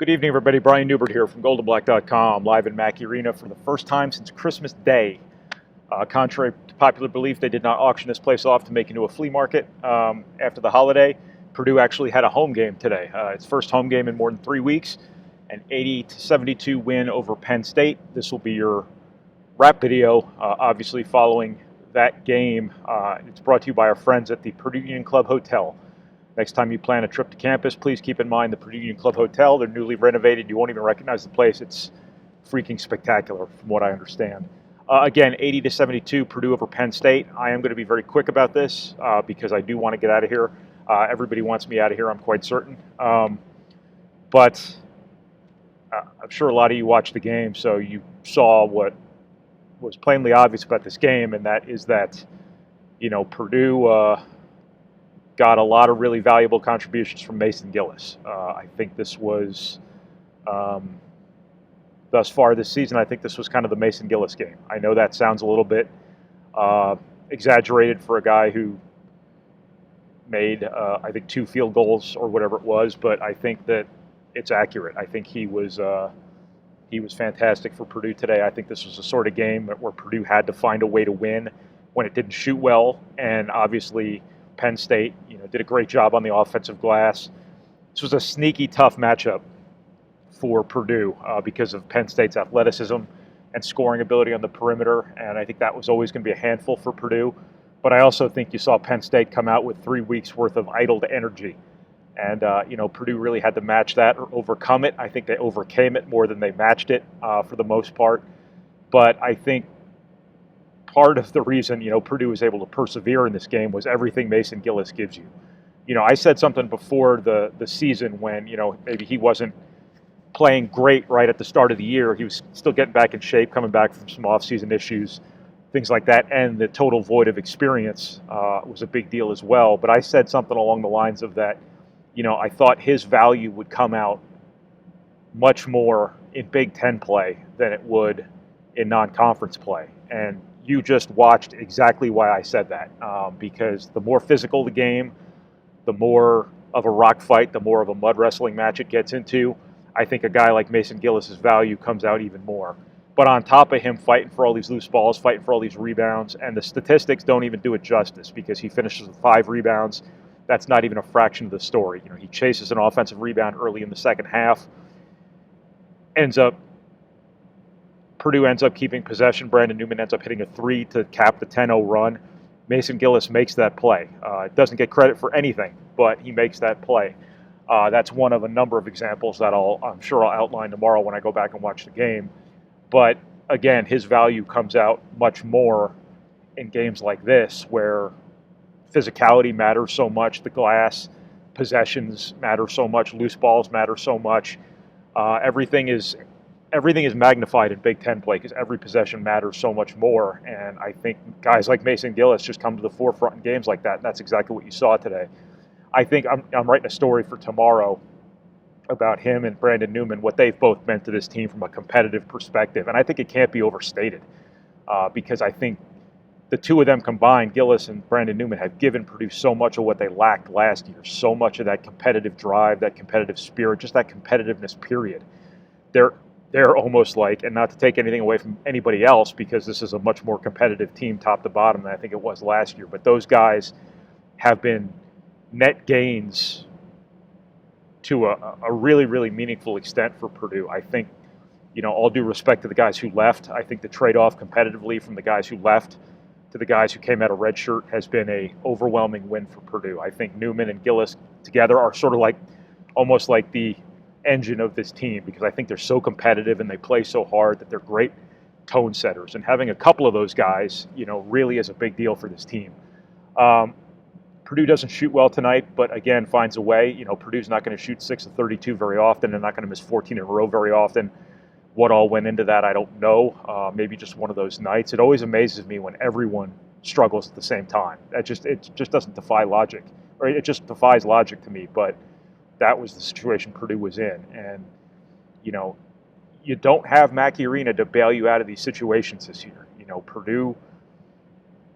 Good evening, everybody. Brian Neubert here from goldenblack.com, live in Mackey Arena for the first time since Christmas Day. Contrary to popular belief, they did not auction this place off to make into a flea market after the holiday. Purdue actually had a home game today. Its first home game in more than 3 weeks, an 80-72 win over Penn State. This will be your wrap video, obviously following that game. It's brought to you by our friends at the Purdue Union Club Hotel. Next time you plan a trip to campus, please keep in mind the Purdue Union Club Hotel. They're newly renovated. You won't even recognize the place. It's freaking spectacular from what I understand. Again, 80-72, Purdue over Penn State. I am going to be very quick about this because I do want to get out of here. Everybody wants me out of here, I'm quite certain. But I'm sure a lot of you watched the game, so you saw what was plainly obvious about this game, and that is that, Purdue got a lot of really valuable contributions from Mason Gillis. I think this was, thus far this season, I think this was kind of the Mason Gillis game. I know that sounds a little bit exaggerated for a guy who made, I think, 2 field goals or whatever it was, but I think that it's accurate. I think he was fantastic for Purdue today. I think this was the sort of game where Purdue had to find a way to win when it didn't shoot well, and obviously Penn State, did a great job on the offensive glass. This was a sneaky, tough matchup for Purdue because of Penn State's athleticism and scoring ability on the perimeter, and I think that was always going to be a handful for Purdue. But I also think you saw Penn State come out with 3 weeks worth of idled energy, and Purdue really had to match that or overcome it. I think they overcame it more than they matched it for the most part. But I think part of the reason, Purdue was able to persevere in this game was everything Mason Gillis gives you. I said something before the season when, maybe he wasn't playing great right at the start of the year. He was still getting back in shape, coming back from some off-season issues, things like that, and the total void of experience was a big deal as well. But I said something along the lines of that, I thought his value would come out much more in Big Ten play than it would in non-conference play. And you just watched exactly why I said that, because the more physical the game, the more of a rock fight, the more of a mud wrestling match it gets into, I think a guy like Mason Gillis' value comes out even more. But on top of him fighting for all these loose balls, fighting for all these rebounds, and the statistics don't even do it justice because he finishes with 5 rebounds. That's not even a fraction of the story. He chases an offensive rebound early in the second half, Purdue ends up keeping possession. Brandon Newman ends up hitting a 3 to cap the 10-0 run. Mason Gillis makes that play. Doesn't get credit for anything, but he makes that play. That's one of a number of examples that I'm sure I'll outline tomorrow when I go back and watch the game. But again, his value comes out much more in games like this where physicality matters so much, the glass, possessions matter so much, loose balls matter so much. Everything is magnified in Big Ten play because every possession matters so much more. And I think guys like Mason Gillis just come to the forefront in games like that. And that's exactly what you saw today. I think I'm writing a story for tomorrow about him and Brandon Newman, what they've both meant to this team from a competitive perspective. And I think it can't be overstated because I think the two of them combined, Gillis and Brandon Newman, have given Purdue so much of what they lacked last year, so much of that competitive drive, that competitive spirit, just that competitiveness, period. They're almost like, and not to take anything away from anybody else because this is a much more competitive team top to bottom than I think it was last year, but those guys have been net gains to a really, really meaningful extent for Purdue. I think, all due respect to the guys who left, I think the trade-off competitively from the guys who left to the guys who came out of redshirt has been a overwhelming win for Purdue. I think Newman and Gillis together are sort of like, almost like the engine of this team because I think they're so competitive and they play so hard that they're great tone setters. And having a couple of those guys, really is a big deal for this team. Purdue doesn't shoot well tonight, but again, finds a way. Purdue's not going to shoot 6 of 32 very often. They're not going to miss 14 in a row very often. What all went into that, I don't know. Maybe just one of those nights. It always amazes me when everyone struggles at the same time. It just doesn't defy logic, or it just defies logic to me. But that was the situation Purdue was in, and you don't have Mackey Arena to bail you out of these situations this year. Purdue,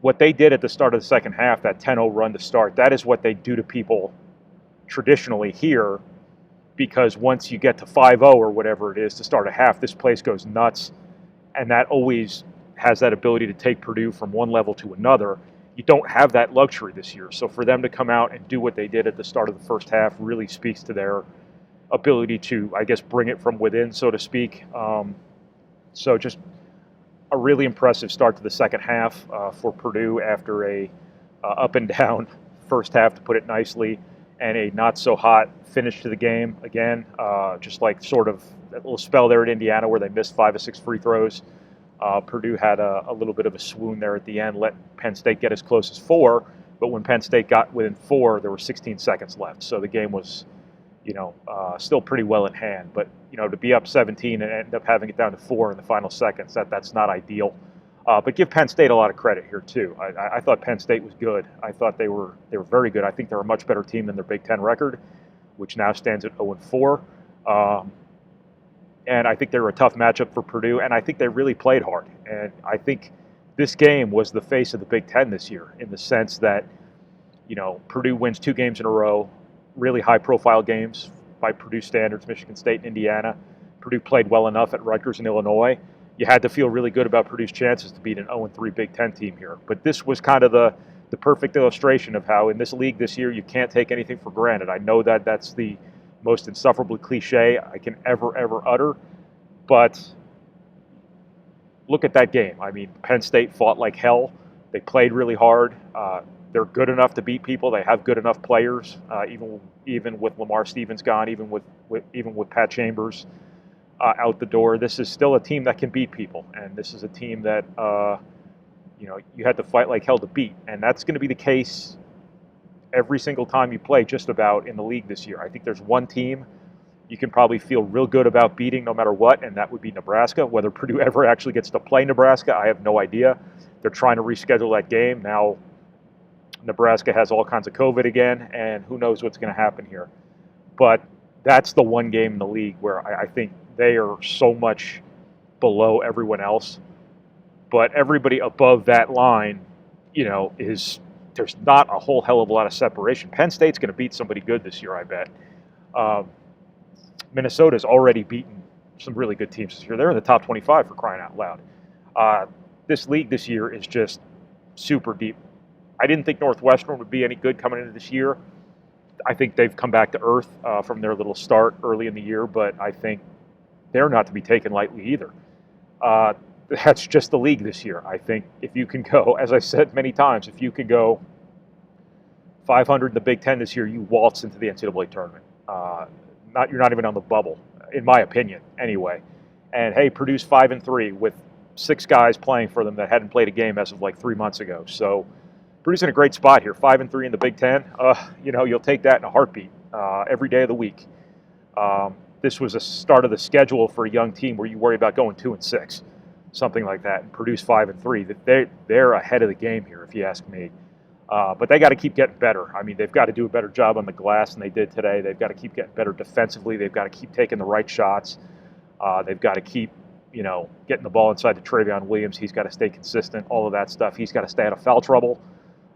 what they did at the start of the second half, that 10-0 run to start, that is what they do to people traditionally here because once you get to 5-0 or whatever it is to start a half, this place goes nuts, and that always has that ability to take Purdue from one level to another. You don't have that luxury this year. So for them to come out and do what they did at the start of the first half really speaks to their ability to, I guess, bring it from within, so to speak. So just a really impressive start to the second half for Purdue after a up and down first half, to put it nicely, and a not so hot finish to the game again. Just like sort of that little spell there at Indiana where they missed 5 of 6 free throws. Purdue had a little bit of a swoon there at the end, let Penn State get as close as 4, but when Penn State got within 4, there were 16 seconds left. So the game was, still pretty well in hand. But, to be up 17 and end up having it down to 4 in the final seconds, that's not ideal. But give Penn State a lot of credit here, too. I thought Penn State was good. I thought they were very good. I think they're a much better team than their Big Ten record, which now stands at 0-4. And I think they were a tough matchup for Purdue, and I think they really played hard. And I think this game was the face of the Big Ten this year, in the sense that, Purdue wins 2 games in a row, really high-profile games by Purdue standards, Michigan State and Indiana. Purdue played well enough at Rutgers and Illinois. You had to feel really good about Purdue's chances to beat an 0-3 Big Ten team here. But this was kind of the perfect illustration of how in this league this year you can't take anything for granted. I know that that's the most insufferably cliche I can ever utter, but look at that game. I mean, Penn State fought like hell. They played really hard. They're good enough to beat people. They have good enough players, even with Lamar Stevens gone, even with Pat Chambers out the door. This is still a team that can beat people, and this is a team that you had to fight like hell to beat, and that's going to be the case every single time you play just about in the league this year. I think there's one team you can probably feel real good about beating no matter what, and that would be Nebraska. Whether Purdue ever actually gets to play Nebraska, I have no idea. They're trying to reschedule that game. Now Nebraska has all kinds of COVID again, and who knows what's going to happen here. But that's the one game in the league where I think they are so much below everyone else. But everybody above that line, there's not a whole hell of a lot of separation. Penn State's going to beat somebody good this year, I bet. Minnesota's already beaten some really good teams this year. They're in the top 25 for crying out loud. This league this year is just super deep. I didn't think Northwestern would be any good coming into this year. I think they've come back to earth from their little start early in the year, but I think they're not to be taken lightly either. That's just the league this year. I think if you can go, as I said many times, if you can go 500 in the Big Ten this year, you waltz into the NCAA tournament. You're not even on the bubble, in my opinion, anyway. And hey, Purdue's 5-3 with 6 guys playing for them that hadn't played a game as of like 3 months ago. So Purdue's in a great spot here, 5-3 in the Big Ten. You'll take that in a heartbeat every day of the week. This was a start of the schedule for a young team where you worry about going 2-6. Something like that, and Purdue's 5-3. They're ahead of the game here, if you ask me. But they got to keep getting better. I mean, they've got to do a better job on the glass than they did today. They've got to keep getting better defensively. They've got to keep taking the right shots. They've got to keep, getting the ball inside to Travion Williams. He's got to stay consistent. All of that stuff. He's got to stay out of foul trouble.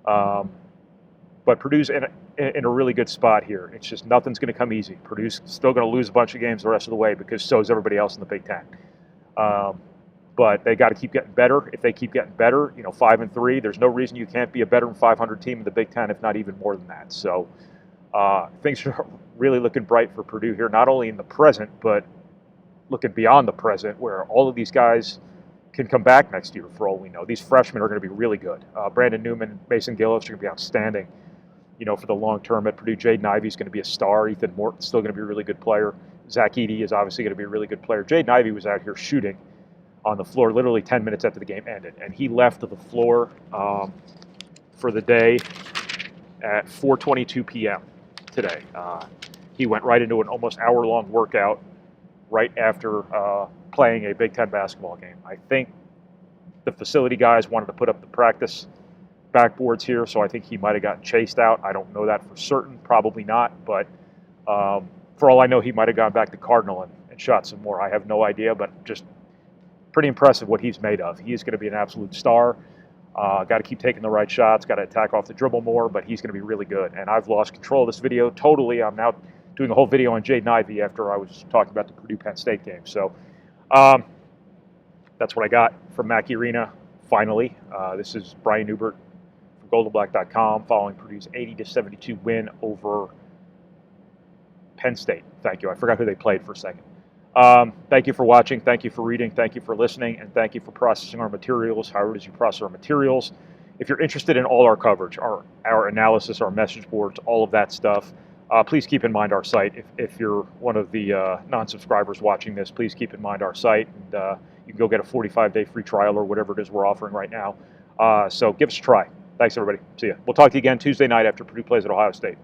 But Purdue's in a really good spot here. It's just nothing's going to come easy. Purdue's still going to lose a bunch of games the rest of the way because so is everybody else in the Big Ten. But they got to keep getting better. If they keep getting better, 5-3, there's no reason you can't be a better than 500 team in the Big Ten, if not even more than that. So things are really looking bright for Purdue here, not only in the present, but looking beyond the present, where all of these guys can come back next year for all we know. These freshmen are going to be really good. Brandon Newman, Mason Gillis are going to be outstanding, for the long term at Purdue. Jaden Ivey is going to be a star. Ethan Morton's still going to be a really good player. Zach Edey is obviously going to be a really good player. Jaden Ivey was out here shooting on the floor literally 10 minutes after the game ended, and he left the floor for the day at 4:22 p.m. today. He went right into an almost hour-long workout right after playing a Big Ten basketball game. I think the facility guys wanted to put up the practice backboards here, so I think he might have gotten chased out. I don't know that for certain, probably not, but for all I know, he might have gone back to Cardinal and shot some more. I have no idea, but just pretty impressive what he's made of. He is going to be an absolute star. Got to keep taking the right shots, got to attack off the dribble more, but he's going to be really good. And I've lost control of this video totally. I'm now doing a whole video on Jaden Ivey after I was talking about the Purdue Penn State game. So that's what I got from Mackey Arena. Finally, this is Brian Neubert from GoldandBlack.com following Purdue's 80-72 win over Penn State. Thank you. I forgot who they played for a second. Thank you for watching. Thank you for reading. Thank you for listening. And thank you for processing our materials, however it is you process our materials. If you're interested in all our coverage, our analysis, our message boards, all of that stuff, please keep in mind our site. If you're one of the non-subscribers watching this, please keep in mind our site. And you can go get a 45-day free trial or whatever it is we're offering right now. So give us a try. Thanks, everybody. See ya. We'll talk to you again Tuesday night after Purdue plays at Ohio State.